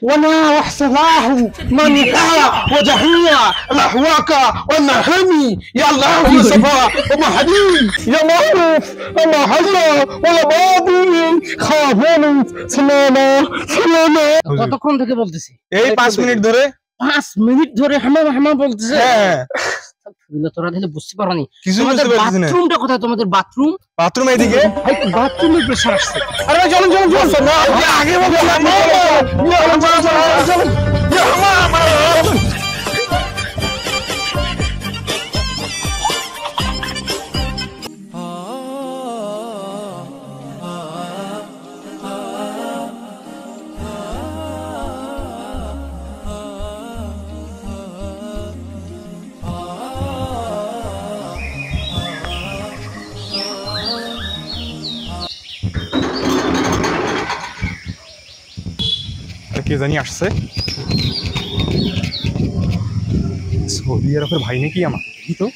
وانا وحصلاه منحى وجهية الاحواك والنهمي يا الله يا صفا ومحدي يا معروف اما حلا ولا باطل خافون سلاما سلاما কতক্ষণ থেকে বলতেছি? এই 5 মিনিট ধরে। 5 মিনিট ধরে হামাম হামাম বলতেছে। হ্যাঁ তোরা দিলে বুঝতে পারোনি। কিছু বুঝতে পারছিস না। বাথরুমটা কোথায় তোমাদের? বাথরুম এদিকে। বাথরুমের প্রেসার আসছে। আরে চলো চলো চলো না আগে বলো কে জানি আসছে। সৌদি আরবের ভাই নাকি আমার? তো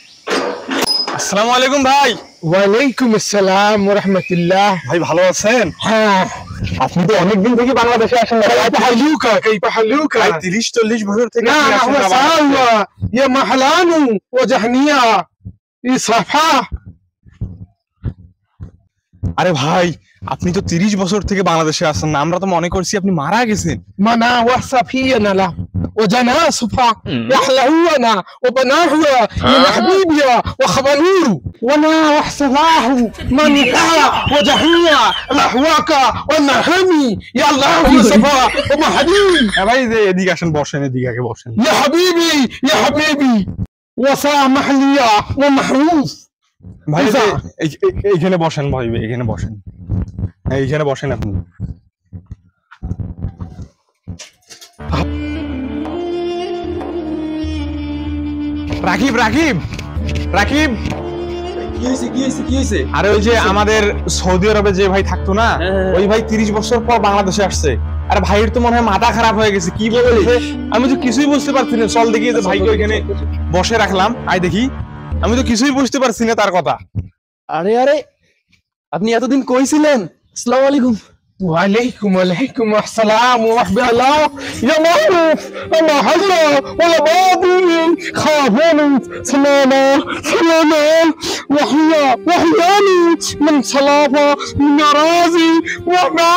আসসালামু আলাইকুম ভাই। ওয়ালাইকুম আসসালাম ওয়া রাহমাতুল্লাহ। ভাই ভালো আছেন? হ্যাঁ আপনি তো অনেকদিন থেকে বাংলাদেশে আসেন না। كيف حلوك ভাই 30-40 বছর থেকে نعم هو سالوا يا محلان وجهنية صفا। আরে ভাই আপনি তো 30 বছর থেকে বাংলাদেশে আছেন না, আমরা তো মনে করছি আপনি মারা গেছেন। منا وصفينا له وجنا صفا يحلونا وبناه من حبيبي وخبنور وانا وحصلاه منحى وجهية الاحواك والنهمي يا الله يا صفا ومحدي ভাই যে এদিকে আসেন, বসেন, এদিকে আগে বসেন। يا حبيبي يا حبيبي وسامح لي ومحروف। ভাই এইখানে বসেন, ভাই এইখানে বসেন, এইখানে বসেন আপনি। রাকিব রাকিব রাকিব কি হয়েছে? আরে ওই যে আমাদের সৌদি আরবে যে ভাই থাকতো না, ওই ভাই 30 বছর পর বাংলাদেশে আসছে। আর ভাইয়ের তো মনে হয় মাথা খারাপ হয়ে গেছে। কি বলেছে আমি তো কিছুই বুঝতে পারছি না। চল দেখি যে ভাইকে ওইখানে বসে রাখলাম, আই দেখি। আমি তো কিছুই বুঝতে পারছি না তার কথা। আরে আরে আপনি এতদিন কই ছিলেন? আসসালামু আলাইকুম। وعليكم السلام ورحمة الله يا معروف أما حلا ولا باطل خافون سلاما سلاما وحياني من صلافة من رازي وما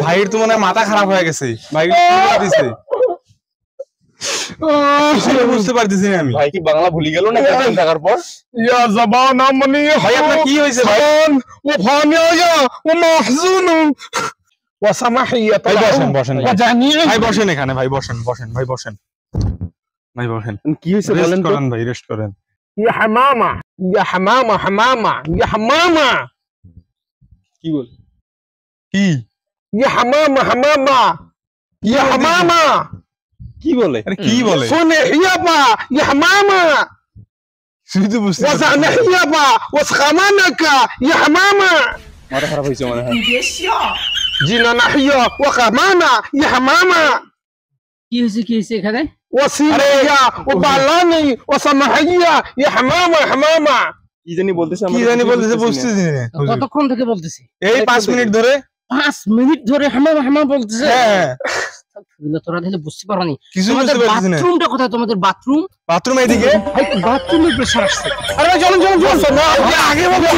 ভাইয়ের তো মনে হয় মাথা খারাপ হয়ে গেছে। ভাই দিছে বুঝতে পারতেছি না আমি। ভাই কি বাংলা ভুলে গেল না এতদিন থাকার পর? يا زبان مني ভাই আপনার কি হয়েছে ভাই? وفانيا ومحزون وسمحية ভাই বসেন বসেন وجهنية ভাই বসেন এখানে, ভাই বসেন বসেন ভাই বসেন ভাই বসেন। কি হয়েছে রেস্ট বলেন তো? করেন ভাই, রেস্ট করেন। يا حمامة يا حمامة حمامة يا حمامة কি বল? কি يا حمامة حمامة يا حمامة কি বলে? আরে কি বলে? صنع يابا يا حمامة শুধু তো বুঝতে পারছি وزعنح না। يابا وسخمانك يا حمامة মাথা খারাপ হয়েছে মনে হয়। جينا نحيا وقمانا يا حمامة কি হয়েছে এখানে? وسيليا وبالاني وسمحية يا حمامة حمامة কি জানি বলতেছে? কি জানি বলতেছে বুঝতেছি না। কতক্ষণ থেকে বলতেছি? এই 5 মিনিট ধরে। 5 মিনিট ধরে হামাম হামাম বলতেছে। হ্যাঁ তোরা দিলে বুঝতে পারোনি। কিছু বুঝতে পারছি না। বাথরুমটা কোথায় তোমাদের? বাথরুম এদিকে। বাথরুমের প্রেসার আসছে। আরে চলো চলো চলো না আগে বলো